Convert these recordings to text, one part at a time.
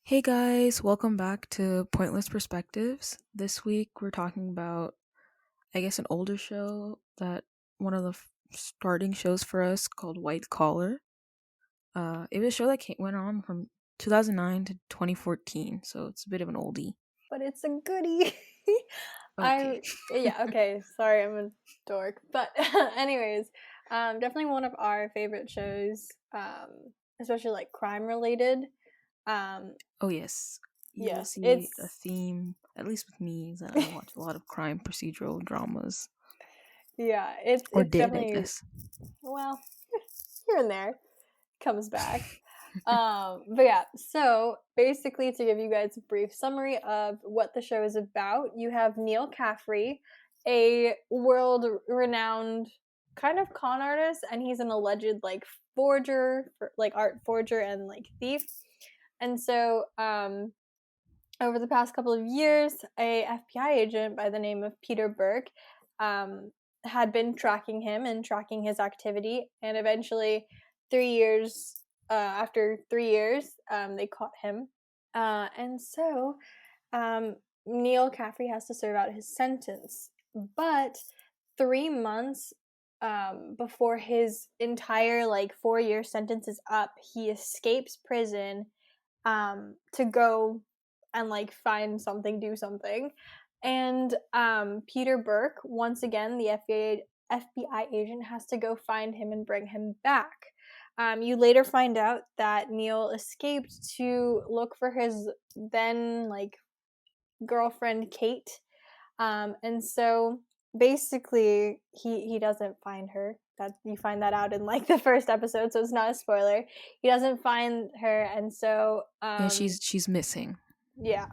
Hey guys, welcome back to Pointless Perspectives. This week we're talking about, I guess, an older show that one of the starting shows for us called White Collar. It was a show that went on from 2009 to 2014, so it's a bit of an oldie. But it's a goodie. Okay. Okay. Sorry, I'm a dork. But anyways, definitely one of our favorite shows, especially like crime related. Um, Oh yes, you will yeah, see a it's theme, at least with me, is that I watch a lot of crime procedural dramas. yeah, it's Or it's did, I definitely guess. well here and there comes back. But yeah, so basically, to give you guys a brief summary of what the show is about, you have Neil Caffrey, a world renowned kind of con artist, and he's an alleged like forger, like art forger and like thief. And so, over the past couple of years, a FBI agent by the name of Peter Burke um, had been tracking him and tracking his activity, and eventually, 3 years after 3 years, they caught him. And so, um, Neil Caffrey has to serve out his sentence, but 3 months before his entire like 4 year sentence is up, he escapes prison to go and like find something, do something. And Peter Burke, once again, the FBI agent, has to go find him and bring him back. You later find out that Neil escaped to look for his then like girlfriend Kate, and so basically he doesn't find her. That you find that out in like the first episode, so it's not a spoiler. He doesn't find her, and so Yeah, she's missing. yeah,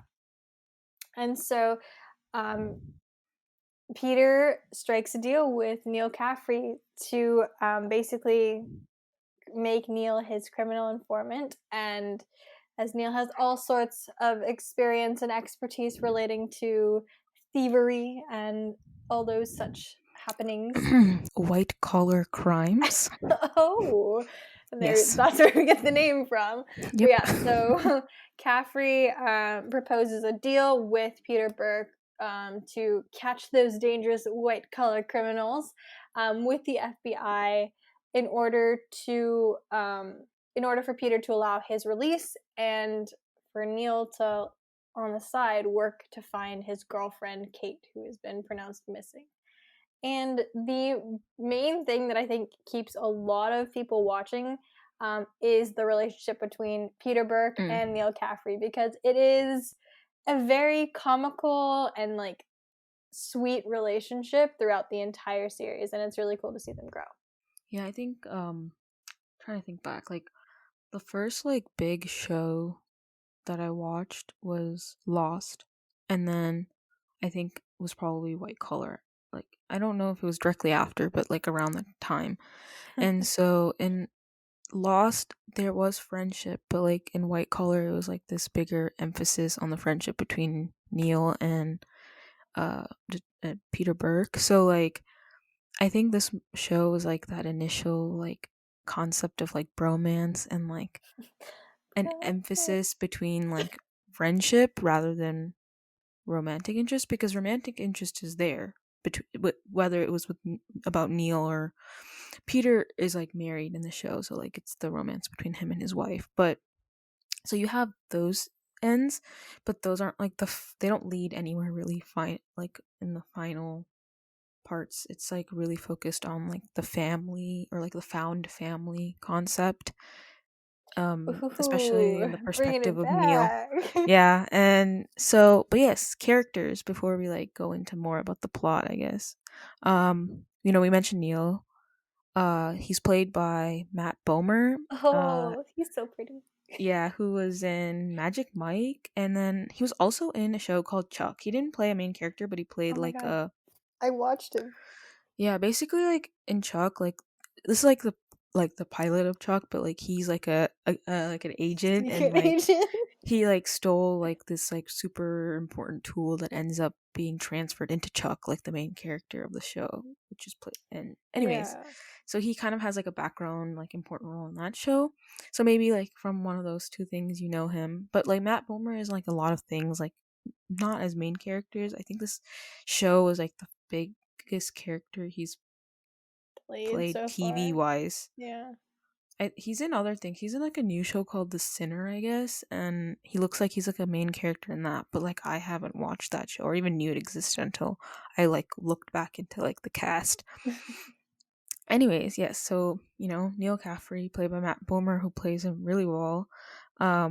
and so um, Peter strikes a deal with Neil Caffrey to basically make Neil his criminal informant. And as Neil has all sorts of experience and expertise relating to thievery and all those such happenings. White collar crimes. Oh, Yes. that's where we get the name from. But Yep. yeah, so Caffrey proposes a deal with Peter Burke to catch those dangerous white collar criminals with the FBI in order to in order for Peter to allow his release and for Neil to on the side work to find his girlfriend Kate, who has been pronounced missing. And the main thing that I think keeps a lot of people watching is the relationship between Peter Burke and Neil Caffrey, because it is a very comical and like sweet relationship throughout the entire series, and it's really cool to see them grow. Yeah, I think trying to think back, like the first like big show that I watched was Lost, and then I think it was probably White Collar. Like I don't know if it was directly after, but like around that time. And so in Lost there was friendship, but like in White Collar it was like this bigger emphasis on the friendship between Neil and uh Peter Burke. So like I think this show was like that initial like concept of like bromance and like an emphasis between like friendship rather than romantic interest, because romantic interest is there between whether it was with about Neil or Peter is like married in the show, so like it's the romance between him and his wife. But so you have those ends, but those aren't like they don't lead anywhere really fine like in the final parts. It's like really focused on like the family or like the found family concept, especially in the Ooh, bringing perspective it of Neil. back. Yeah, and so but yes, characters before we like go into more about the plot, I guess. We mentioned Neil. He's played by Matt Bomer. uh Oh, he's so pretty. yeah, who was in Magic Mike, and then he was also in a show called Chuck. He didn't play a main character, but he played Oh my like god, a I watched him. yeah, basically like in Chuck, like this is like the pilot of Chuck, but like he's like a like an agent, and Secret like agent. he like stole like this like super important tool that ends up being transferred into Chuck, like the main character of the show, which is played. And anyways, Yeah. So he kind of has like a background, like important role in that show. So maybe like from one of those two things you know him. But like Matt Bomer is like a lot of things, like not as main characters. I think this show is like the biggest character he's Played played so TV far. wise. Yeah. He's in other things. He's in like a new show called The Sinner, I guess, and he looks like he's like a main character in that. But like I haven't watched that show or even knew it existed until I like looked back into like the cast. Anyways, yes. So Neil Caffrey, played by Matt Bomer, who plays him really well. I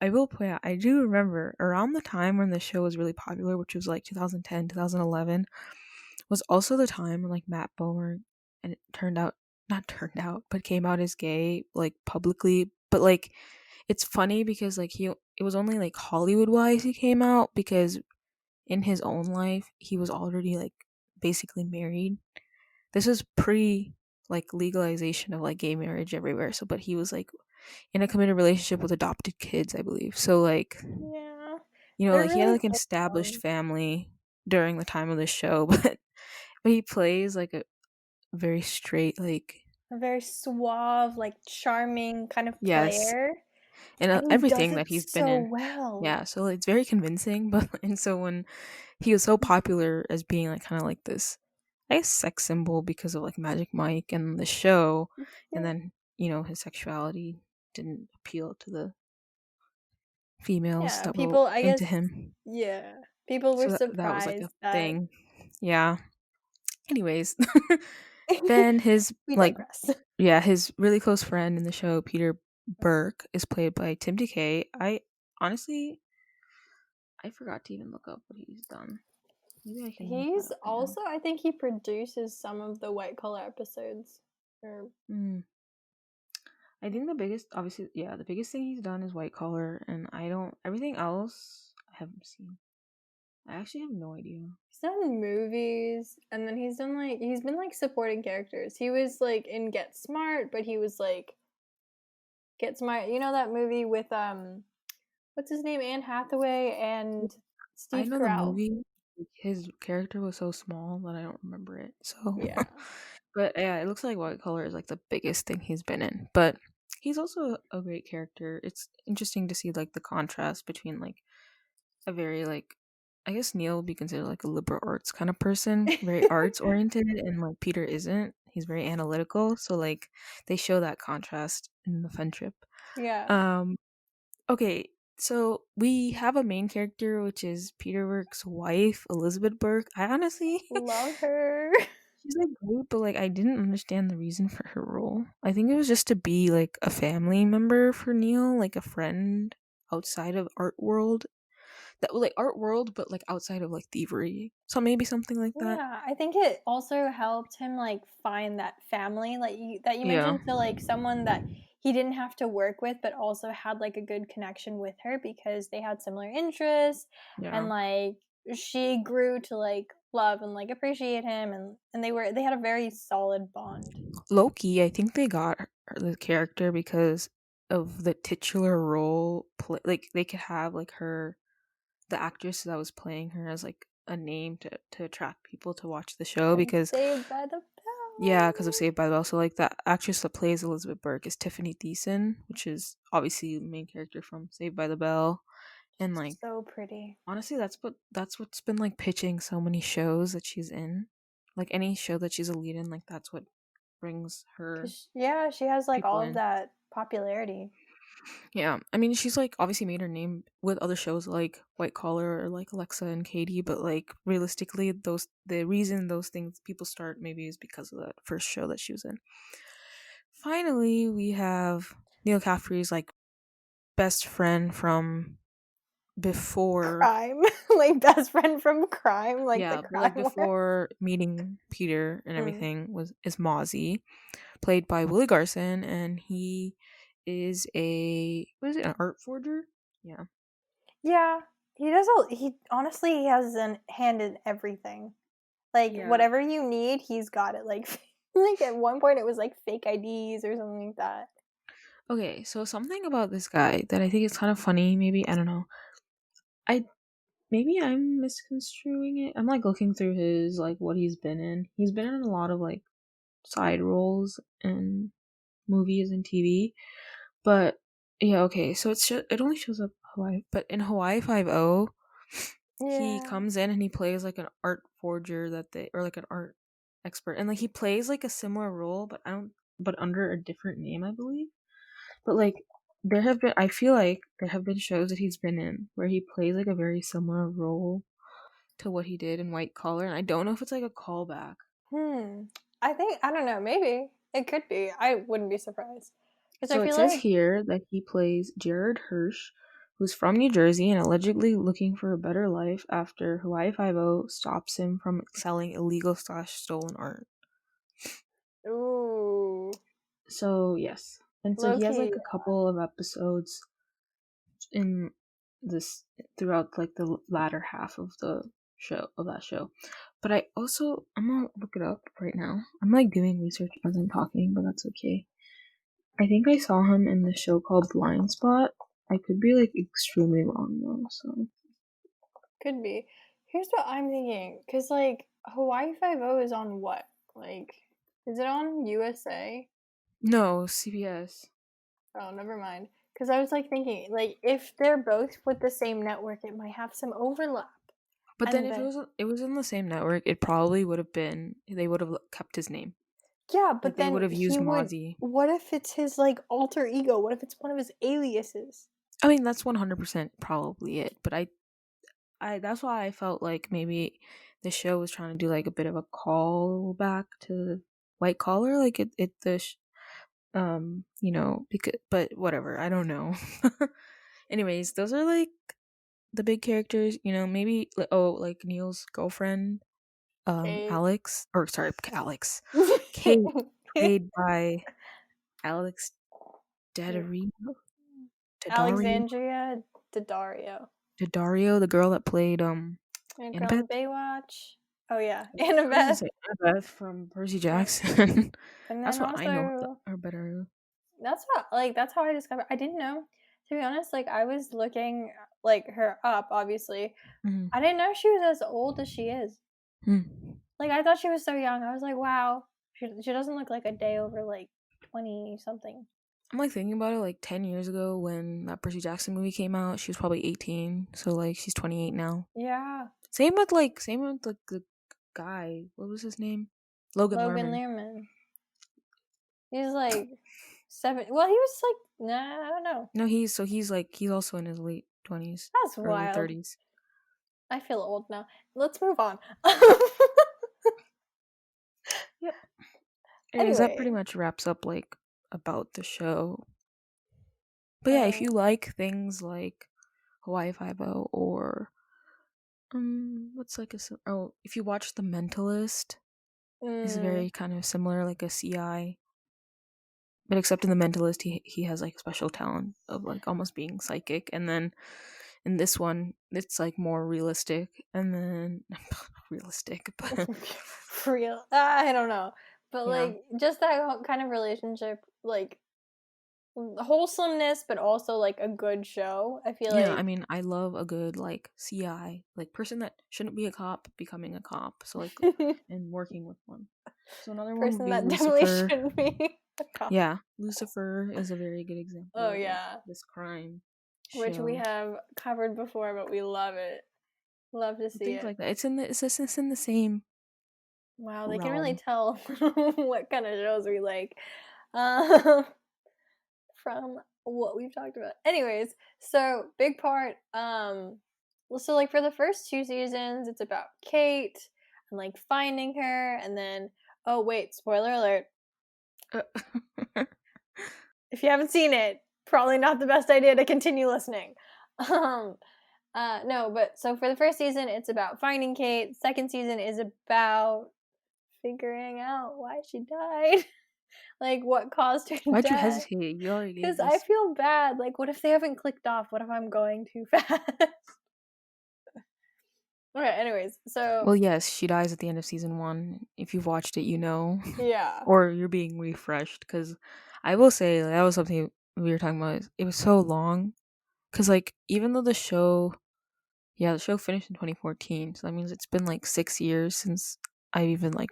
will point out, I do remember around the time when the show was really popular, which was like 2010, 2011, was also the time when like Matt Bomer, and it turned out, not turned out, but came out as gay like publicly. But like it's funny because like it was only like Hollywood wise he came out, because in his own life he was already like basically married. This was pre like legalization of like gay marriage everywhere. So but he was like in a committed relationship with adopted kids, I believe. So like, Yeah. They're like he had really like an established wholesome. family during the time of the show, but he plays like a very straight, like, A very suave, like charming kind of yes, player. and And he does everything it that he's been so in. well. Yeah, so it's very convincing. But and so when he was so popular as being like kind of like this, I guess, sex symbol because of like Magic Mike and the show, and Yeah. then his sexuality didn't appeal to the females Yeah. that were People, I into guess, him. yeah. People were So that was like surprised a that thing. Yeah. Anyways, then his we like digress. yeah, his really close friend in the show, Peter Burke, is played by Tim DeKay. I honestly I forgot to even look up what he's done. Maybe I can look that He's up right now. also, I think he produces some of the White Collar episodes. Or Mm. I think the biggest, obviously, yeah, the biggest thing he's done is White Collar, and I don't everything else I haven't seen. I actually have no idea. he's done movies, and then he's been like supporting characters. He was like in Get Smart, but he was like Get Smart. You know that movie with what's his name, Anne Hathaway and I Steve know the Carell. movie. His character was so small that I don't remember it. So, Yeah, but yeah, it looks like White Collar is like the biggest thing he's been in. But he's also a great character. It's interesting to see like the contrast between like a very like, I guess Neil would be considered like a liberal arts kind of person, very arts oriented, and like Peter isn't. He's very analytical. So like they show that contrast in the friendship. yeah, Um Okay, so we have a main character, which is Peter Burke's wife, Elizabeth Burke. I honestly, love her. she's like great, but like I didn't understand the reason for her role. I think it was just to be like a family member for Neil, like a friend outside of art world. That like art world, but like outside of like thievery. So maybe something like that. Yeah, I think it also helped him like find that family like that you Yeah, mentioned, so like someone that he didn't have to work with but also had like a good connection with her because they had similar interests, yeah. and like she grew to like love and like appreciate him, and they had a very solid bond. Loki, I think they got the character because of the titular role. Like they could have like her, the actress that was playing her, as like a name to attract people to watch the show, And because Saved by the yeah, because of Bell. Saved by the Bell. So like that actress that plays Elizabeth Burke is Tiffany Thiessen, which is obviously the main character from Saved by the Bell. And She's like so pretty. honestly, that's what's been like pitching so many shows that she's in. Like any show that she's a lead in, like that's what brings her Cause yeah, she has like people all of in. that popularity. Yeah, I mean, she's like obviously made her name with other shows like White Collar or like Alexa and Katie, but like realistically, the reason those things people start maybe is because of that first show that she was in. Finally, we have Neil Caffrey's like best friend from before, Crime, like best friend from Crime, like the yeah, but like crime one. before meeting Peter and Mm. everything was is Mozzie, played by Willie Garson, and he is a what is it, an art forger? Yeah. Yeah, he does. He honestly he has a hand in everything. Like Yeah. whatever you need, he's got it. Like like at one point it was like fake IDs or something like that. Okay, so something about this guy that I think is kind of funny, maybe, I don't know. I maybe I'm misconstruing it. I'm like looking through his like what he's been in. He's been in a lot of like side roles in movies and TV. But yeah, okay. So it only shows up Hawaii, but in Hawaii 5 he Yeah. comes in and he plays like an art forger that they or like an art expert, and like he plays like a similar role, but I don't, but under a different name, I believe. But like I feel like there have been shows that he's been in where he plays like a very similar role to what he did in White Collar, and I don't know if it's like a callback. I don't know, maybe. It could be. I wouldn't be surprised. Because I So it feel says like, here that he plays Jared Hirsch, who's from New Jersey and allegedly looking for a better life after Hawaii 5 stops him from selling illegal slash stolen art. ooh, So yes, and so low he has key. like a couple of episodes in this throughout like the latter half of that show. But I'm gonna look it up right now. I'm like doing research as I'm talking, but that's okay. I think I saw him in the show called Blind Spot. I could be like extremely wrong though. So Could be. Here's what I'm thinking. Because, like, Hawaii 5 is on what? Like, is it on USA? no, CBS. Oh, never mind. Because I was, like, thinking, like, if they're both with the same network, it might have some overlap. But then And if then, it was in the same network, it probably would have been they would have kept his name. yeah, Like but they would then have he used would. Mozzie. What if it's his, like, alter ego? What if it's one of his aliases? I mean, that's 100% probably it. But I that's why I felt like maybe the show was trying to do like a bit of a call back to White Collar, like because but whatever, I don't know. Anyways, those are like the big characters, maybe like Neil's girlfriend, Kate. Alex, or sorry, Alex, Kate, played by Alex Daddario, Daddario, Alexandria Daddario. Daddario, the girl that played And girl Annabeth. in Baywatch. Oh yeah, I was gonna Annabeth. say Annabeth from Percy Yeah. Jackson. And That's then what I know also her better. that's how I discovered. I didn't know. To be honest, like I was looking like her up. Obviously, Mhm. I didn't know she was as old as she is. Hmm. Like I thought she was so young. I was like, wow, she doesn't look like a day over like 20 something. I'm like thinking about it like 10 years ago when that Percy Jackson movie came out. She was probably 18, so like she's 28 now. Yeah, Same with like the guy. What was his name? Logan Logan Lerman. Learman. He's like 7. Well, he was like nah. I don't know. No, he's also in his late 20s, That's early wild. 30s. I feel old now. Let's move on. Yep. Anyways, that pretty Anyway, much wraps up like about the show. But yeah, if um, you like things like Hawaii 5 or what's like if you watch The Mentalist, it's mm, very kind of similar, like a CI, but except in The Mentalist, he has like special talent of like almost being psychic, and then in this one, it's like more realistic, and then realistic, but for real, I don't know, but yeah, like just that kind of relationship, like wholesomeness, but also like a good show. I feel yeah. I like mean, I love a good like CI, like person that shouldn't be a cop becoming a cop. So like, and working with one. So another one would person be that definitely Lucifer. shouldn't be a cop. Yeah, Lucifer is a very good Oh example of like yeah, this crime which we show. have covered before, but we love it. Love to see Things it. like that. It's in the same Wow, they can really realm. tell what kind of shows we like. Um, from what we've talked about. Anyways, so big part. So like for the first 2 seasons, it's about Kate and like finding her, and then oh wait, spoiler alert. Uh, If you haven't seen it, probably not the best idea to continue listening. Um, no, but so for the first season, it's about finding Kate. Second season is about figuring out why she died, like what caused her to Why'd you die. hesitate? You already Because gave I this. feel bad. Like, what if they haven't clicked off? What if I'm going too fast? Okay, anyways, so Well, yes, she dies at the end of season one. If you've watched it, you know, yeah. or you're being refreshed. Because I will say that was something we were talking about. It was so long. Because like even though the show finished in 2014, so that means it's been like 6 years since I even like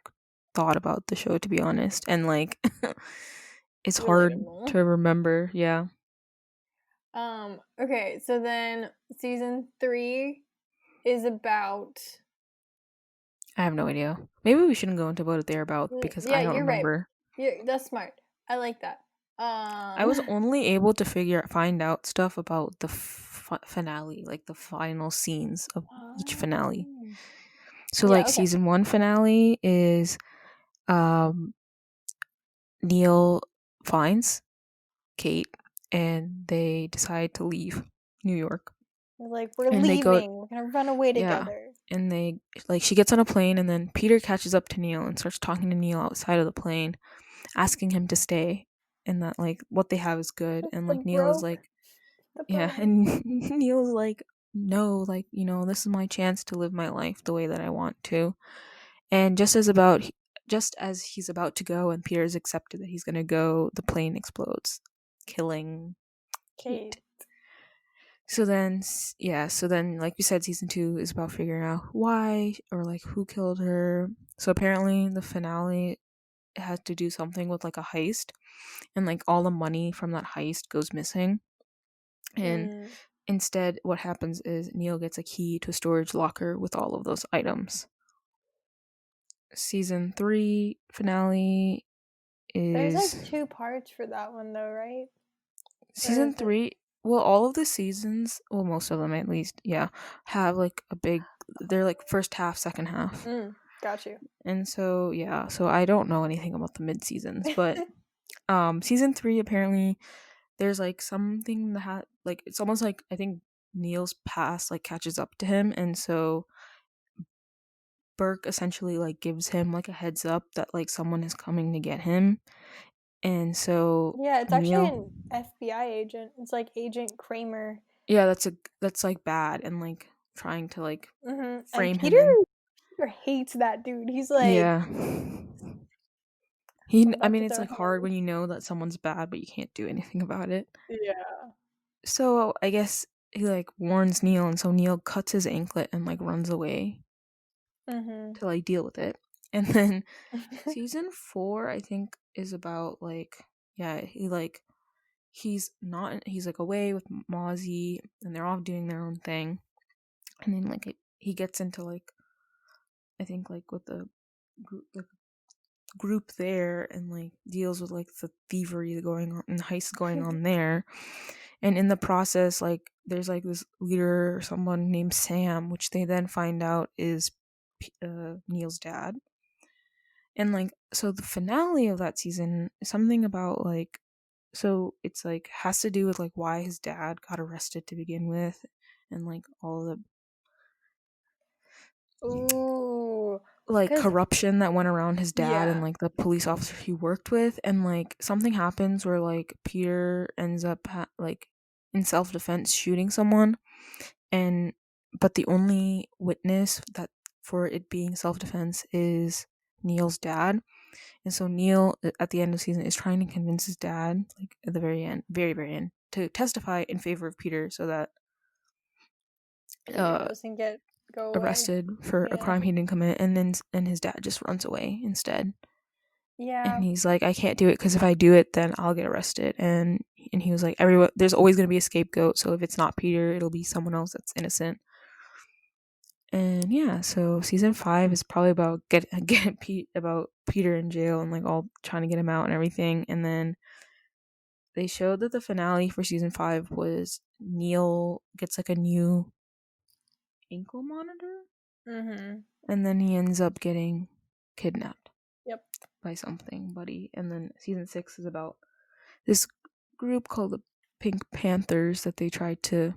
thought about the show, to be honest, and like it's hard Relatable. to remember. Yeah, Okay, so then season 3 is about. I have no idea. Maybe we shouldn't go into what they're about because Yeah, I don't you're right. remember. That's smart. I like that. I was only able to find out stuff about the finale, like the final scenes of each finale. Um, So yeah, like okay. season 1 finale is um Neil finds Kate and they decide to leave New York. We're like, we're And they go, leaving. We're gonna run away yeah. together. And they, like, she gets on a plane and then Peter catches up to Neil and starts talking to Neil outside of the plane, asking him to stay and that, like, what they have is good. Just And, the like, Neil is like, the yeah. bromance. And Neil's like, no, like, this is my chance to live my life the way that I want to. And just as he's about to go and Peter's accepted that he's going to go, the plane explodes, killing Okay. Kate. So then, yeah, so then, like we said, season 2 is about figuring out why or like who killed her. So apparently, the finale has to do something with like a heist, and like all the money from that heist goes missing. And Mm. instead, what happens is Neil gets a key to a storage locker with all of those items. Season 3 finale There's like is 2 parts for that one though, right? Or season is it? 3. Well, all of the seasons, well, most of them at least, yeah, have like a big, they're like first half, second half. Got you. And so yeah, so I don't know anything about the mid seasons, but season 3 apparently there's like something that like it's almost like I think Neil's past like catches up to him, and so Burke essentially like gives him like a heads up that like someone is coming to get him. And so Yeah, it's actually Neil, an FBI agent. It's like Agent Kramer. yeah, that's like bad and like trying to like And frame him in. Peter hates that dude. He's like, Yeah. I'm I about mean to it's throw like hard hands. when you know that someone's bad but you can't do anything about it. Yeah. So I guess he like warns Neil, and so Neil cuts his anklet and like runs away Mm-hmm. to like deal with it. And then season 4, I think, is about like, yeah, he's like away with Mozzie, and they're all doing their own thing. And then like he gets into like, I think like with the group there and like deals with like the thievery going on and heist going on there. And in the process, like there's like this leader, someone named Sam, which they then find out is Neil's dad. And like, so the finale of that season is something about like, so it's like has to do with like why his dad got arrested to begin with, and like all the Ooh. like Cause corruption that went around his dad and yeah. like the police officer he worked with. And like something happens where like Peter ends up like in self-defense shooting someone, and but the only witness that for it being self-defense is Neil's dad. And so Neil at the end of the season is trying to convince his dad, like at the very end, very end, to testify in favor of Peter so that Peter uh doesn't go away. arrested for a Yeah. crime he didn't commit. And then his dad just runs away instead. Yeah. And he's like, I can't do it because if I do it then I'll get arrested. And he was like, everyone, there's always going to be a scapegoat, so if it's not Peter it'll be someone else that's innocent. And yeah, so season 5 is probably about get Pete about Peter in jail and like all trying to get him out and everything. And then they showed that the finale for season 5 was Neil gets like a new ankle monitor, Mm-hmm. and then he ends up getting kidnapped Yep. by something buddy. And then season 6 is about this group called the Pink Panthers that they tried to,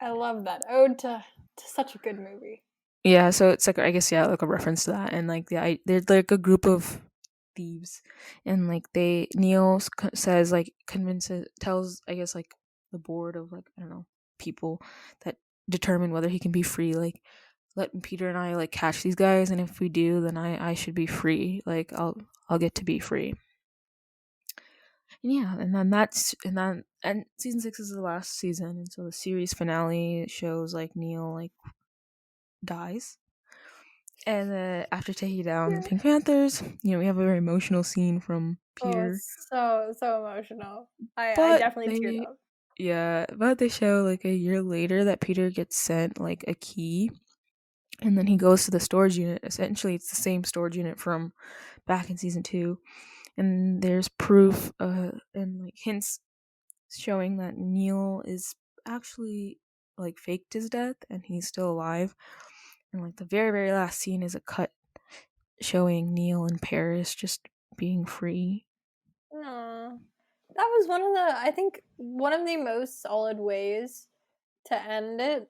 I love that. Ode to such a good movie. yeah, so it's like, I guess, yeah, like a reference to that. And like they're like a group of thieves, and like Neil says like convinces tells, I guess, like the board of like, I don't know, people that determine whether he can be free, like let Peter and I like catch these guys, and if we do then I should be free, like I'll get to be free. And yeah, and then and season 6 is the last season, and so the series finale shows like Neil like dies. And after taking down the Yeah. Pink Panthers, we have a very emotional scene from Oh, Peter. it's so emotional. I But definitely teared they up. Yeah, but they show like a year later that Peter gets sent like a key, and then he goes to the storage unit. Essentially, it's the same storage unit from back in season 2, and there's proof and like hints showing that Neil is actually like faked his death and he's still alive. And like the very very last scene is a cut showing Neil in Paris just being free. Aw. That was I think one of the most solid ways to end it,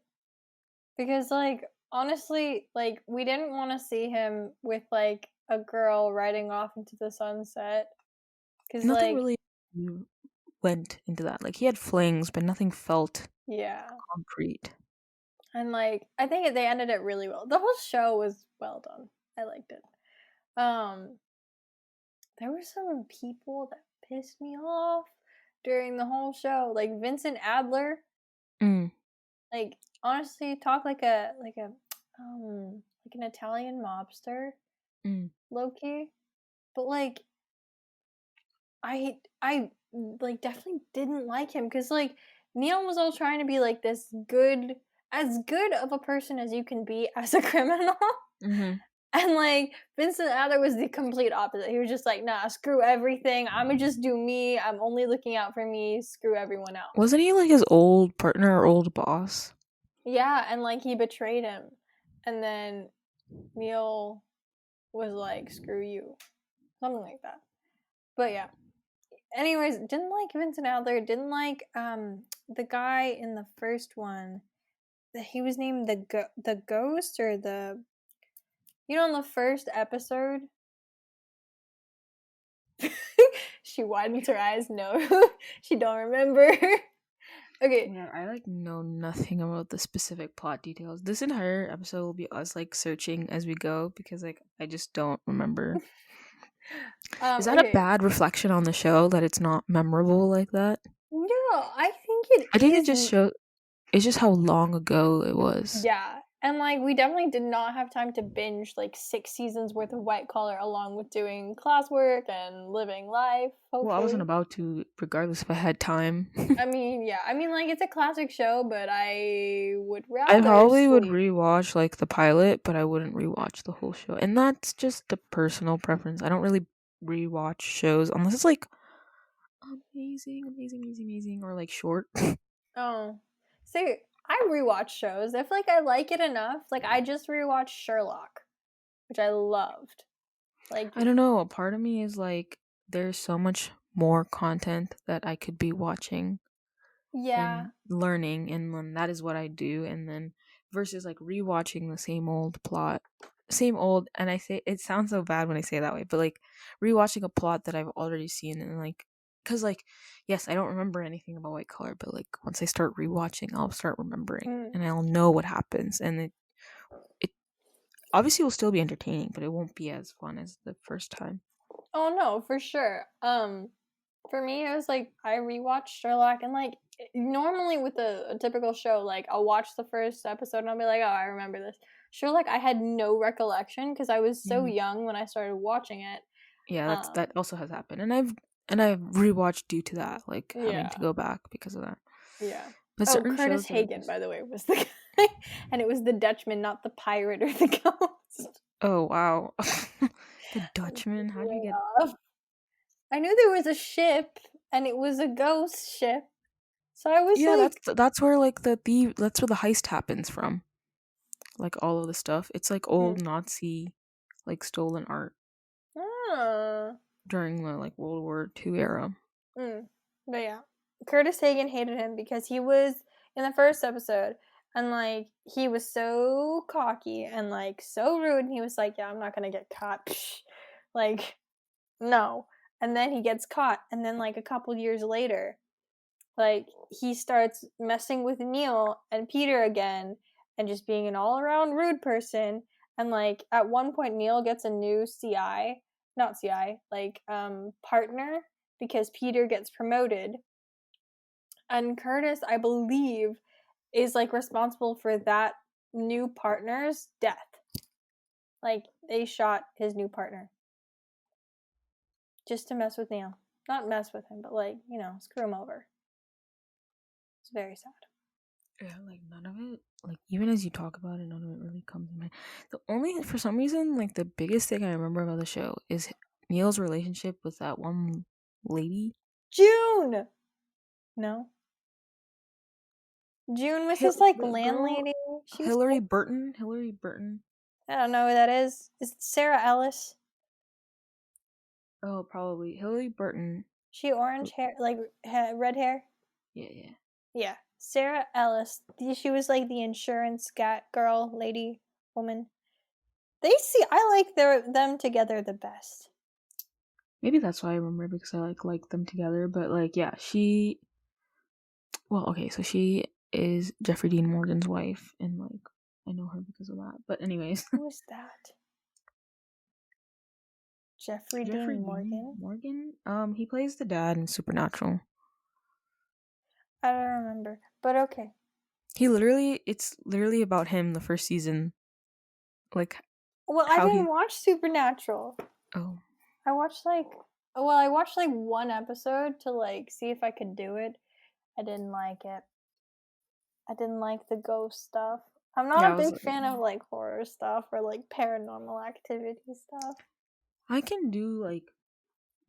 because like honestly, like we didn't want to see him with like a girl riding off into the sunset, cuz Nothing like really went into that. Like he had flings, but nothing felt yeah. concrete. And like I think they ended it really well. The whole show was well done. I liked it. Um there were some people that pissed me off during the whole show, like Vincent Adler. Mm, Like honestly, talk like an Italian mobster, mm, low key. But like I like definitely didn't like him because like Neil was all trying to be like this good, as good of a person as you can be as a criminal. hmm. And like Vincent Adler was the complete opposite. He was just like, nah, screw everything. I'ma just do me. I'm only looking out for me. Screw everyone else. Wasn't he like his old partner or old boss? Yeah, and like he betrayed him. And then Neil was like, screw you. Something like that. But yeah. Anyways, didn't like Vincent Adler, didn't like the guy in the first one. He was named the ghost, or the, in the first episode. She widens her eyes. No, she don't remember. Okay. Yeah, I like know nothing about the specific plot details. This entire episode will be us like searching as we go because like I just don't remember. Is that a Okay. bad reflection on the show that it's not memorable like that? No, I think it I think it is. just show it's just how long ago it was. Yeah. And like we definitely did not have time to binge like 6 seasons worth of White Collar along with doing classwork and living life, Well, I wasn't hopefully. about to, regardless if I had time. I mean, yeah. I mean like it's a classic show, but I would I rather probably would sleep. rewatch like the pilot, but I wouldn't rewatch the whole show. And that's just a personal preference. I don't really rewatch shows unless it's like amazing, amazing, amazing, amazing, or like short. Oh. See, I rewatch shows. I feel like I like it enough. Like I just rewatched Sherlock, which I loved. Like I don't know. A part of me is like, there's so much more content that I could be watching yeah. and learning, and then that is what I do. And then versus like rewatching the same old plot, same old. And I say it sounds so bad when I say it that way, but like rewatching a plot that I've already seen, and like, because like, yes, I don't remember anything about White Collar, but like once I start rewatching, I'll start remembering, Mm. and I'll know what happens, and it obviously will still be entertaining, but it won't be as fun as the first time. Oh no, for sure. For me, it was like I rewatched Sherlock, and like normally with a typical show, like I'll watch the first episode and I'll be like, oh, I remember this. Sherlock, I had no recollection because I was so Mhm. young when I started watching it. Yeah, that Um, also has happened, and I've rewatched due to that, like having to yeah, go back because of that. yeah. But Oh, certain Curtis shows that are Hagen, just by the way, was the guy, and it was the Dutchman, not the pirate or the ghost. oh wow, the Dutchman. How do you Way get? off. I knew there was a ship, and it was a ghost ship, so I was Yeah, like, that's where like that's where the heist happens from. Like all of the stuff. It's like hmm. old Nazi, like stolen art Ah. during the like World War II era. Mm. But yeah, Curtis Hagen hated him because he was in the first episode, and like he was so cocky and like so rude, and he was like, "Yeah, I'm not gonna get caught." Psh. Like, no. And then he gets caught, and then like a couple years later, like he starts messing with Neil and Peter again, and just being an all around rude person. And like at one point, Neil gets a new CI, not CI, like partner, because Peter gets promoted, and Curtis, I believe, is like responsible for that new partner's death. Like, they shot his new partner. Just to mess with Neil. Not mess with him, but, like, you know, screw him over. It's very sad. Yeah, like none of it, like even as you talk about it, none of it really comes to mind. The only, for some reason, like the biggest thing I remember about the show is Neil's relationship with that one lady. June! No. June was his, like, The girl, landlady. She was Hillary cool. Burton. Hillary Burton. I don't know who that is. Is it Sarah Ellis? Oh, probably Hillary Burton. She orange hair, like, red hair? Yeah, yeah. Yeah. Sarah Ellis. She was, like, the insurance girl, lady, woman. I like them together the best. Maybe that's why I remember, because I like them together. But like, yeah, she. Well, okay, so she is Jeffrey Dean Morgan's wife, and like I know her because of that. But anyways, Who is that? Jeffrey Jeffrey Dean Dean Morgan? Morgan. He plays the dad in Supernatural. I don't remember, but okay. It's literally about him the first season, like Well, I how didn't he. watch Supernatural. Oh, I watched like one episode to like see if I could do it. I didn't like it. I didn't like the ghost stuff. I'm not yeah, I a was big like, fan of like horror stuff or like paranormal activity stuff. I can do like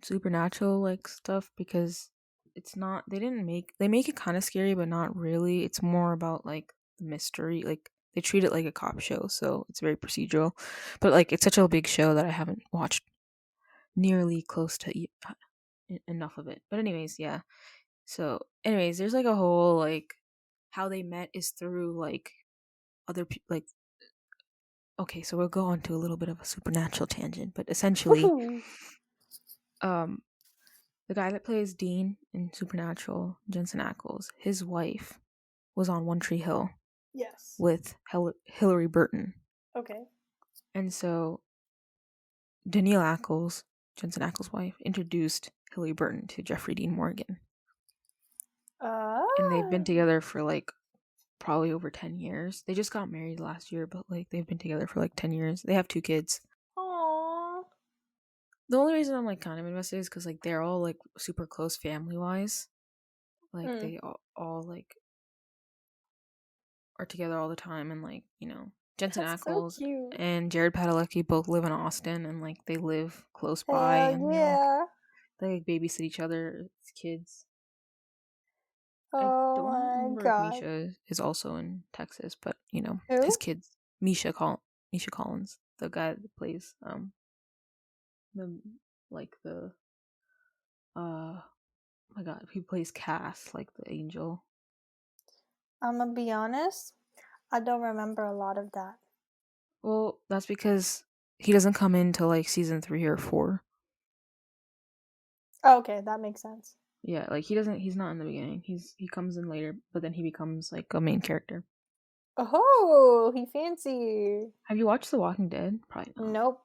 supernatural like stuff because it's not. They make it kind of scary, but not really. It's more about like the mystery. Like they treat it like a cop show, so it's very procedural. But like it's such a big show that I haven't watched nearly close to enough of it. But anyways, yeah. So anyways, there's like a whole like how they met is through like other people. Like, okay, so we'll go on to a little bit of a supernatural tangent, but essentially, um, the guy that plays Dean in Supernatural, Jensen Ackles, his wife was on One Tree Hill Yes. with Hillary Burton, Okay. and so Danielle Ackles, Jensen Ackles' wife, introduced Hillary Burton to Jeffrey Dean Morgan, and they've been together for like probably over 10 years. They just got married last year, but like they've been together for like 10 years. They have 2 kids. Aww. The only reason I'm like kind of invested is because like they're all like super close family wise. Like they all like are together all the time, and like Jensen That's so Ackles cute. and Jared Padalecki both live in Austin, and like they live close by, Hell and yeah. they like babysit each other as kids. I Oh don't my remember if god. Misha is also in Texas, but his Who? kids. Misha Collins, the guy that plays the like the oh my god, he plays Cass, like the angel. I'm gonna be honest, I don't remember a lot of that. Well, that's because he doesn't come in till like season 3 or 4. Oh, okay, that makes sense. Yeah, like he's not in the beginning. He comes in later, but then he becomes like a main character. Oh, he fancy. Have you watched The Walking Dead? Probably not. Nope.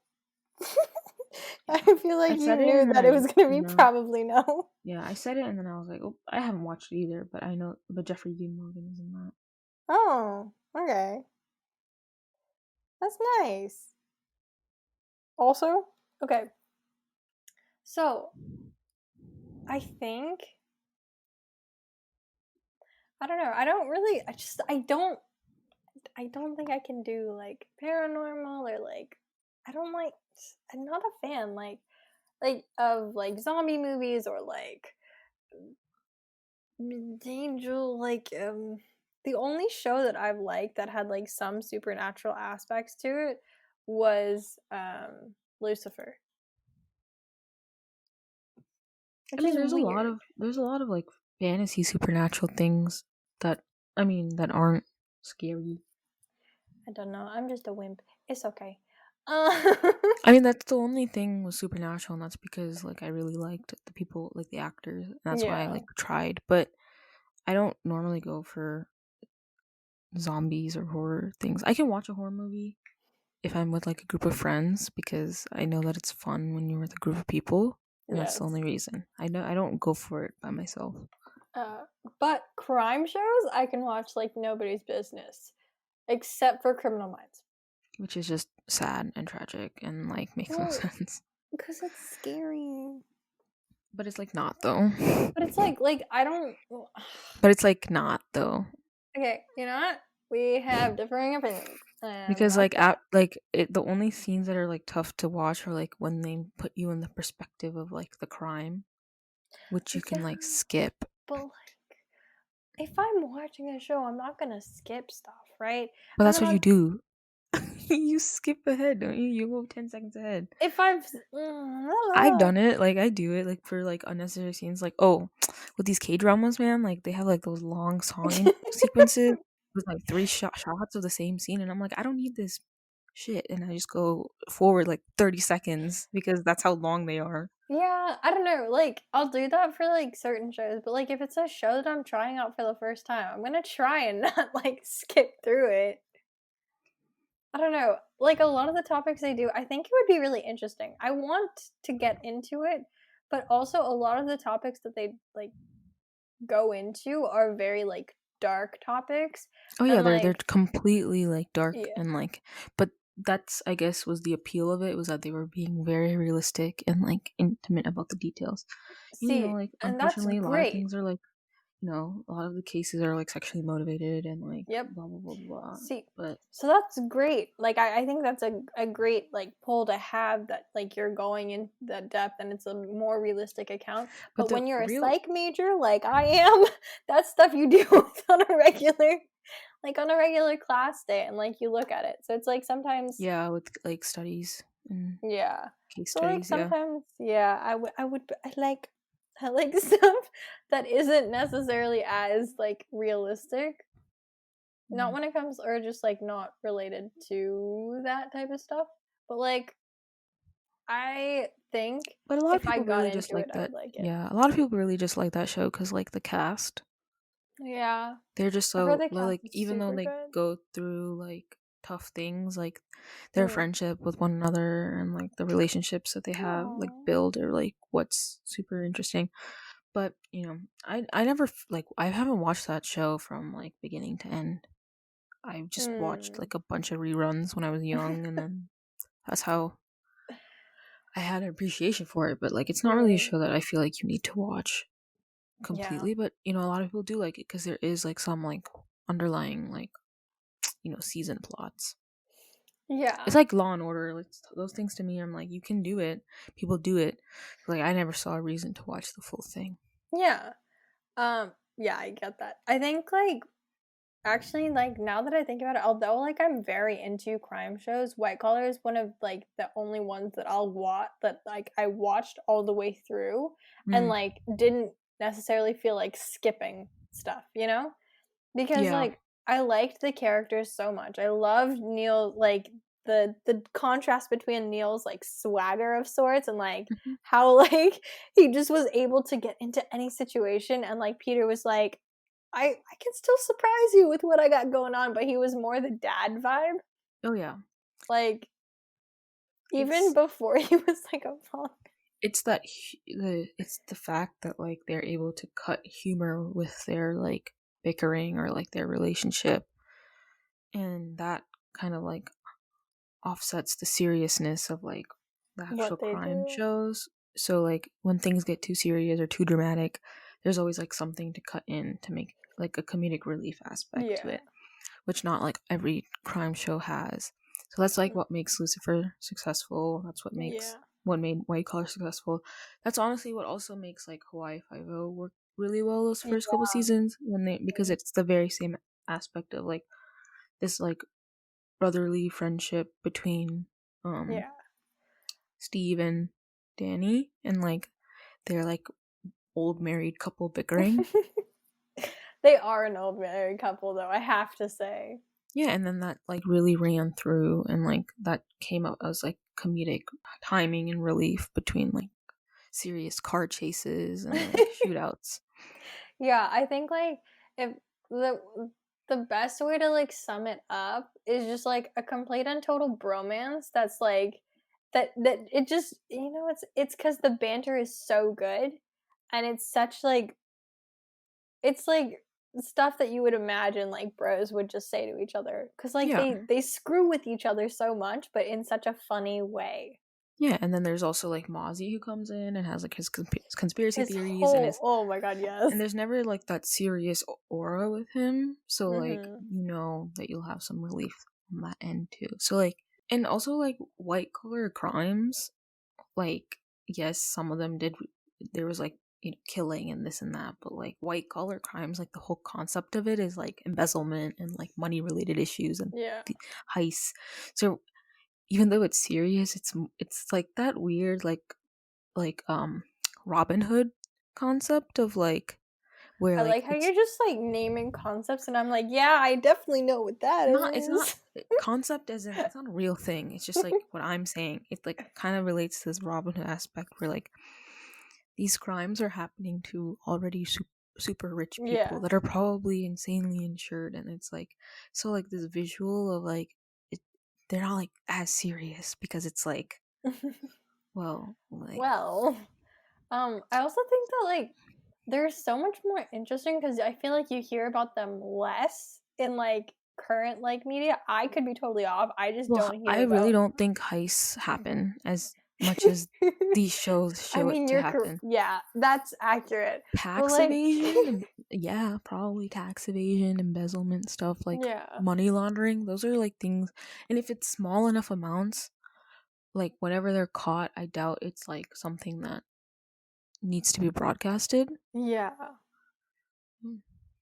I Yeah. feel I like you said it knew and that it then was gonna be no. probably no. Yeah, I said it and then I was like, oh, I haven't watched it either, but I know, but Jeffrey Dean Morgan is in that. Oh, okay. That's nice. Also, okay. So, I think I don't know. I don't really I don't think I can do like paranormal or like I don't like I'm not a fan like of like zombie movies or like angel the only show that I've liked that had like some supernatural aspects to it was Lucifer. I Which mean, is weird. there's a lot of like fantasy supernatural things that that aren't scary. I don't know. I'm just a wimp. It's okay. I mean, that's the only thing with Supernatural, and that's because like I really liked the people, like the actors, and that's why I Yeah. like tried. But I don't normally go for zombies or horror things. I can watch a horror movie if I'm with like a group of friends because I know that it's fun when you're with a group of people, and that's the Yes. only reason. I don't go for it by myself. Uh, but crime shows I can watch like nobody's business, except for Criminal Minds. which is just sad and tragic and like makes no Well, sense. because it's scary. But it's like not though. But it's like I don't. But it's like not though. Okay, you know what? We have differing opinions, and Because that's like that. the only scenes that are like tough to watch are like when they put you in the perspective of like the crime, which you can Yeah, like skip. but like, if I'm watching a show, I'm not gonna skip stuff, right? But And that's then what you on do. You skip ahead, don't you? You go 10 seconds ahead. if I've I've done it. Like I do it like for like unnecessary scenes. Like oh, with these K dramas, man, like they have like those long song sequences with like three shots of the same scene, and I'm like, I don't need this shit, and I just go forward like 30 seconds because that's how long they are. yeah, I don't know. Like, I'll do that for like certain shows, but like if it's a show that I'm trying out for the first time, I'm gonna try and not like skip through it. I don't know. Like a lot of the topics they do, I think it would be really interesting. I want to get into it, but also a lot of the topics that they like go into are very like dark topics Oh yeah, and they're like completely like dark yeah. and like, but that's I guess was the appeal of it was that they were being very realistic and like intimate about the details. And See, like and that's unfortunately, a lot of great. things are like a lot of the cases are like sexually motivated and like Yep. blah blah blah blah. See, But so that's great. Like I think that's a great like pull to have that like you're going in that depth and it's a more realistic account. but But the when you're a real psych major like I am, that's stuff you deal with on a regular like on a regular class day and like you look at it. So it's like sometimes yeah with like studies and yeah. case So like studies, yeah. sometimes yeah, I like stuff that isn't necessarily as like realistic. Not Mm. when it comes or just like not related to that type of stuff. But like I think But a lot of if I people got really just into it, like I that. would like it. Yeah, a lot of people really just like that show because like the cast. Yeah. They're just I've heard so the cast like is even though super they good. go through like tough things, like their Mm. friendship with one another and like the relationships that they have like Aww. build are like what's super interesting. But I never like I haven't watched that show from like beginning to end. I just watched Mm. like a bunch of reruns when I was young, and then that's how I had an appreciation for it. But like, it's not really a Right. show that I feel like you need to watch Yeah. completely. But a lot of people do like it because there is like some like underlying like season plots. It's Yeah. like Law and Order. Like those things to me, I'm like, you can do it. People do it. Like I never saw a reason to watch the full thing. Yeah. Yeah, I get that. I think like actually, like now that I think about it, although like I'm very into crime shows, White Collar is one of like the only ones that I'll watch that like I watched all the way through and Mm, like didn't necessarily feel like skipping stuff, you know? Because yeah. like I liked the characters so much. I loved Neil like the contrast between Neil's like swagger of sorts and like Mhm. how like he just was able to get into any situation and like Peter was like I can still surprise you with what I got going on, but he was more the dad vibe. Oh yeah. Like even It's before he was like a father. it's that it's the fact that like they're able to cut humor with their like bickering or like their relationship, and that kind of like offsets the seriousness of like the actual What they crime do. shows. So like when things get too serious or too dramatic, there's always like something to cut in to make like a comedic relief aspect to Yeah. it, which not like every crime show has. So that's like what makes Lucifer successful. That's Yeah. what made White Collar successful. That's honestly what also makes like Hawaii Five O work really well those Yeah. first couple seasons when they because it's the very same aspect of like this like brotherly friendship between um Yeah. Steve and Danny, and like they're like old married couple bickering. They are an old married couple though, I have to say. Yeah, and then that like really ran through and like that came out as like comedic timing and relief between like serious car chases and like shootouts. Yeah, I think like if the the best way to like sum it up is just like a complete and total bromance that's like that it just it's cuz the banter is so good and it's such like it's like stuff that you would imagine like bros would just say to each other, because like Yeah. they screw with each other so much, but in such a funny way. Yeah, and then there's also like Mozzie who comes in and has like his conspiracy His theories, whole, oh my god, and yes. there's never like that serious aura with him. So like Mm-hmm. you know that you'll have some relief on that end too. So like, and also like white collar crimes, like yes, some of them did. There was like killing and this and that, but like white collar crimes, like the whole concept of it is like embezzlement and like money related issues and Yeah. the heists. So even though it's serious, it's like that weird like Robin Hood concept of like where I like like how it's you're just like naming concepts, and I'm like, yeah, I definitely know what that not it's not is. concept as in it's not a real thing. It's just like what I'm saying. It like kind of relates to this Robin Hood aspect where like these crimes are happening to already super rich people Yeah. that are probably insanely insured, and it's like so like this visual of like it, they're not like as serious because it's like well like Well, I also think that like they're so much more interesting because I feel like you hear about them less in like current like media. I could be totally off. I just well don't I hear really about. don't think heists happen as much as these shows I show it mean, to you're happen. yeah, that's accurate. But Tax like, evasion yeah, probably tax evasion, embezzlement stuff, like yeah, money laundering, those are like things, and if it's small enough amounts, like whenever they're caught, I doubt it's like something that needs to be broadcasted. yeah. Mm.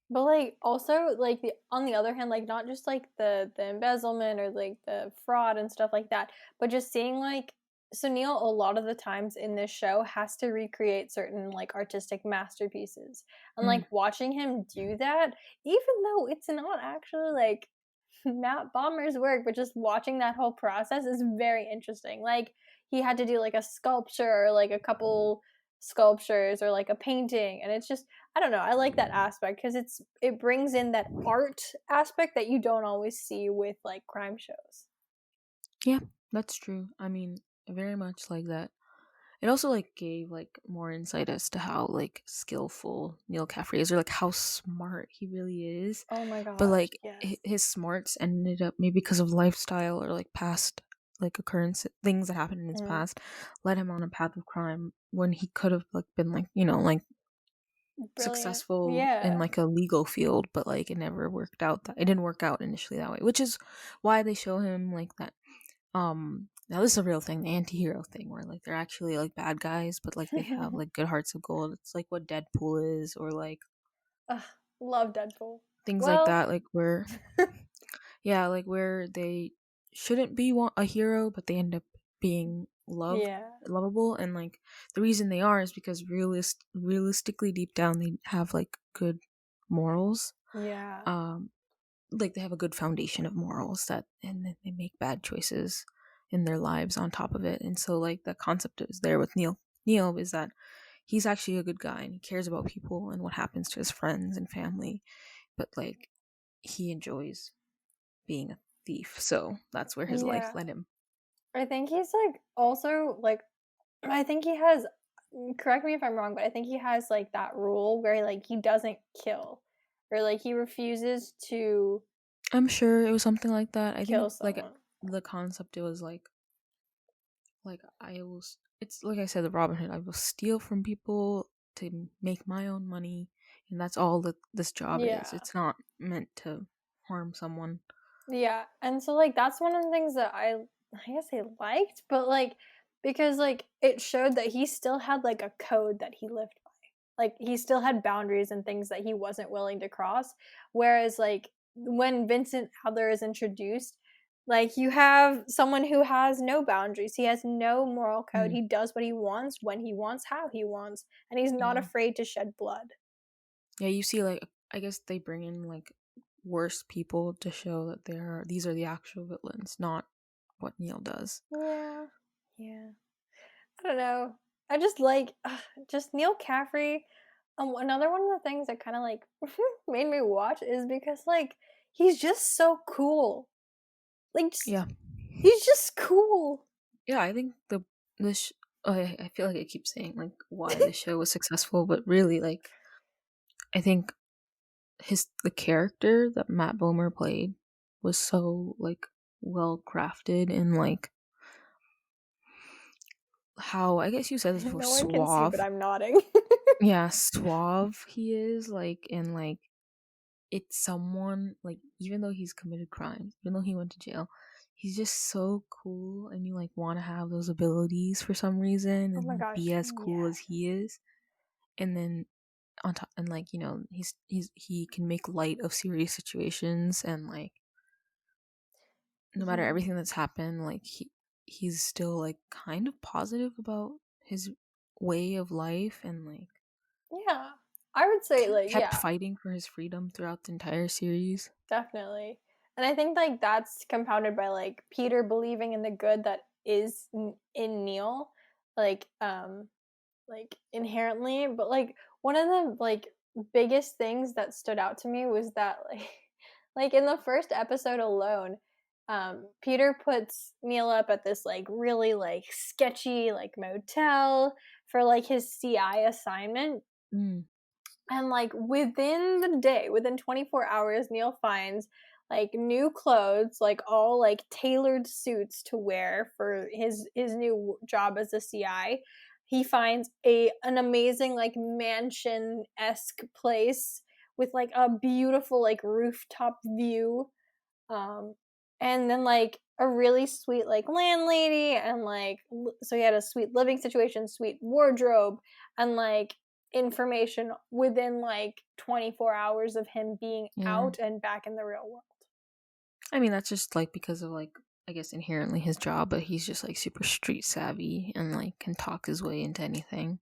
But like also like the on the other hand, like not just like the embezzlement or like the fraud and stuff like that, but just seeing like so Neil a lot of the times in this show has to recreate certain like artistic masterpieces. And Mm. like watching him do that, even though it's not actually like Matt Bomber's work, but just watching that whole process is very interesting. Like he had to do like a sculpture or like a couple sculptures or like a painting, and it's just I don't know. I like that aspect because it brings in that art aspect that you don't always see with like crime shows. Yeah, that's true. I mean, very much like that. It also like gave like more insight as to how like skillful Neil Caffrey is, or like how smart he really is. Oh my But gosh, like yes. his smarts ended up maybe because of lifestyle or like past like occurrence things that happened in his Mm. past led him on a path of crime when he could have like been like like Brilliant. successful in Yeah. like a legal field, but like it never worked out that it didn't work out initially that way, which is why they show him like that. Now this is a real thing, the anti-hero thing, where like they're actually like bad guys, but like they have like good hearts of gold. It's like what Deadpool is, or like Ugh, love Deadpool. things like Well, that, like where yeah, like where they shouldn't be a hero, but they end up being yeah. lovable, and like the reason they are is because realistically deep down they have like good morals. Yeah. Um, like they have a good foundation of morals that, and then they make bad choices in their lives on top of it, and so like the concept is there with Neil is that he's actually a good guy and he cares about people and what happens to his friends and family, but like he enjoys being a thief, so that's where his life Yeah. led him. I think he's like also like I think he has correct me if I'm wrong, but I think he has like that rule where like he doesn't kill or like he refuses to I'm sure it was something like that. I think kill like someone. the concept it was like I will. It's like I said, the Robin Hood. I will steal from people to make my own money, and that's all that this job is. Yeah. It's not meant to harm someone. Yeah. And so like that's one of the things that I guess I liked, but like because like it showed that he still had like a code that he lived by. Like he still had boundaries and things that he wasn't willing to cross. Whereas like when Vincent Adler is introduced, like you have someone who has no boundaries. He has no moral code. Mm, He does what he wants, when he wants, how he wants, and he's not yeah, afraid to shed blood. yeah. You see, like I guess they bring in like worse people to show that these are the actual villains, not what Neil does. Yeah. Yeah. I don't know. I just like just Neil Caffrey. Another one of the things that kind of like made me watch is because like he's just so cool. Like Yeah, he's just cool. yeah. I think this. I feel like I keep saying like why the show was successful, but really like I think the character that Matt Bomer played was so like well crafted and like how, I guess you said this before, No one can see, but suave. I'm nodding. Yeah, suave he is, like, and like it's someone like, even though he's committed crimes, even though he went to jail, he's just so cool, and you like want to have those abilities for some reason Oh and my like gosh, be as cool yeah. as he is. And then on top, and like, he can make light of serious situations, and like no matter He, everything that's happened, like he's still like kind of positive about his way of life, and like yeah. I would say, like, kept yeah, fighting for his freedom throughout the entire series. definitely. And I think, like, that's compounded by, like, Peter believing in the good that is in Neil. Like, inherently, but like one of the like biggest things that stood out to me was that like in the first episode alone, Peter puts Neil up at this like really like sketchy like motel for like his CI assignment. Mm, And like within the day, within 24 hours, Neil finds like new clothes, like all like tailored suits to wear for his new job as a CI. He finds an amazing like mansion esque place with like a beautiful like rooftop view, um and then like a really sweet like landlady, and like so he had a sweet living situation, sweet wardrobe, and like information within like 24 hours of him being yeah. out and back in the real world. I mean, that's just like because of like, I guess inherently his job, but he's just like super street savvy and like can talk his way into anything.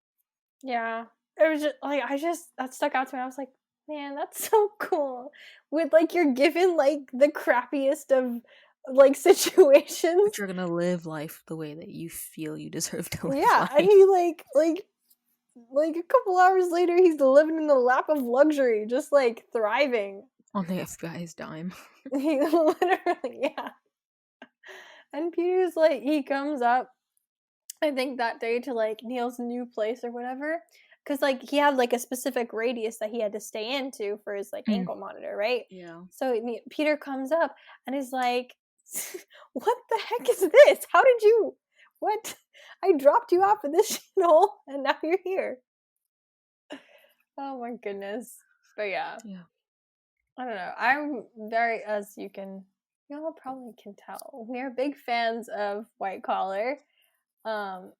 Yeah, it was just like I just that stuck out to me. I was like, man, that's so cool. With like you're given like the crappiest of like situations. But you're gonna live life the way that you feel you deserve to live Yeah, and life. he like a couple hours later he's living in the lap of luxury, just like thriving. On the FBI's dime. He literally, yeah. And Peter's like he comes up, I think that day, to like Neil's new place or whatever, because like he had like a specific radius that he had to stay into for his like Mm, ankle monitor, right? yeah. So Peter comes up and is like, what the heck is this? How did you, what, I dropped you off at this shithole and now you're here. Oh my goodness. But yeah, Yeah. I don't know. I'm very, as you all probably can tell, we're big fans of White Collar. Um,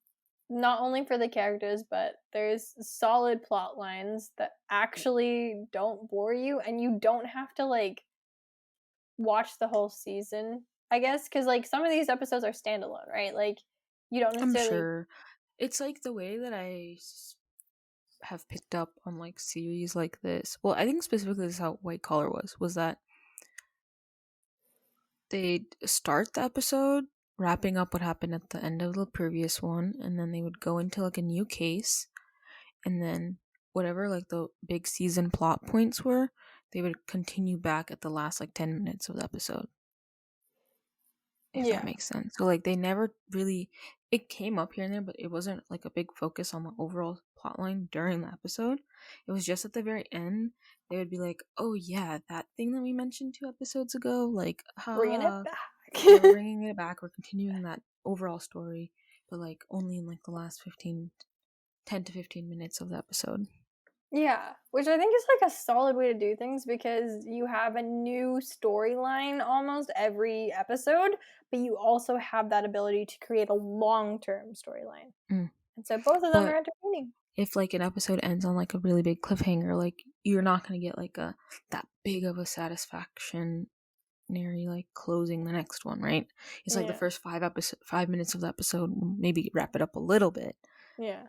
not only for the characters, but there's solid plot lines that actually don't bore you, and you don't have to like watch the whole season. I guess because like some of these episodes are standalone, right? Like you don't I'm necessarily. sure. It's like the way that have picked up on like series like this. Well, I think specifically this is how White Collar was that they'd start the episode wrapping up what happened at the end of the previous one, and then they would go into like a new case, and then whatever like the big season plot points were, they would continue back at the last like 10 minutes of the episode, if that Yeah, makes sense. So like they never really, it came up here and there, but it wasn't like a big focus on the overall plot line during the episode. It was just at the very end they would be like, oh yeah, that thing that we mentioned 2 episodes ago, like bringing it ha, yeah, we're back. bringing it back, we're continuing that overall story, but like only in like the last 10 to 15 minutes of the episode. Yeah, which I think is like a solid way to do things because you have a new storyline almost every episode, but you also have that ability to create a long-term storyline. Mm. And so both of them are But entertaining. if like an episode ends on like a really big cliffhanger, like you're not gonna get like a that big of a satisfaction like closing the next one, right? It's like the Yeah. first 5 minutes of the episode will maybe wrap it up a little bit Yeah.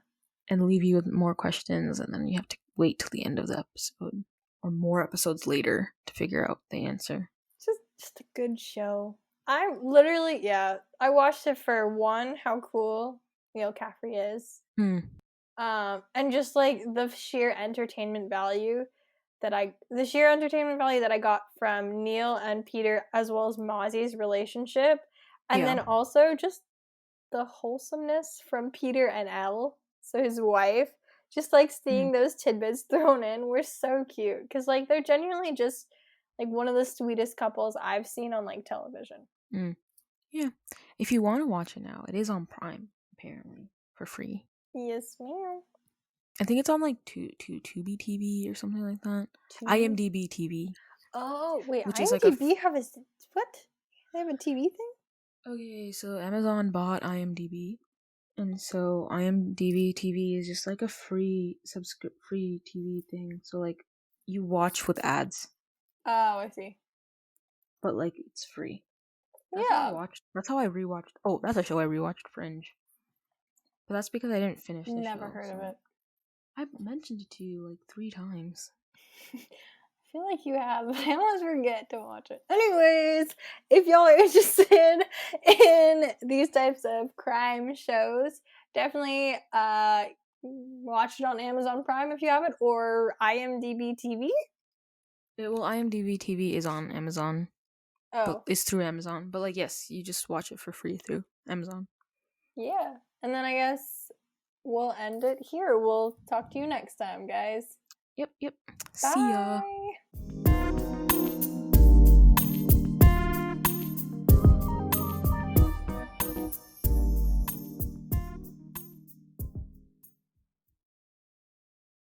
and leave you with more questions, and then you have to wait till the end of the episode or more episodes later to figure out the answer. Just a good show. I literally, yeah, I watched it for one, how cool Neil Caffrey is. Hmm. And just like the sheer entertainment value that I got from Neil and Peter as well as Mozzie's relationship, and Yeah. then also just the wholesomeness from Peter and Elle, so his wife, just like seeing those tidbits thrown in were so cute because like they're genuinely just like one of the sweetest couples I've seen on like television. Yeah. If you want to watch it now, it is on Prime, apparently, for free. Yes, ma'am. I think it's on like Tubi TV or something like that. Two. IMDb TV, Oh wait, which is like a IMDb have a what? They have a TV thing? okay. So Amazon bought IMDb, and so IMDb TV is just like a free free TV thing. So like you watch with ads, Oh, I see. but like it's free. That's how I Yeah, watched. That's how I rewatched. Oh, that's a show I rewatched, Fringe. But that's because I didn't finish the never show. heard of So it. I mentioned it to you like 3 times. I feel like you have, but I always forget to watch it. Anyways, if y'all are interested in these types of crime shows, definitely watch it on Amazon Prime if you have it, or IMDb TV. Well, IMDb TV is on Amazon, but Oh, it's through Amazon. But like, yes, you just watch it for free through Amazon. yeah. And then I guess we'll end it here. We'll talk to you next time, guys. Yep, yep. See ya. Bye.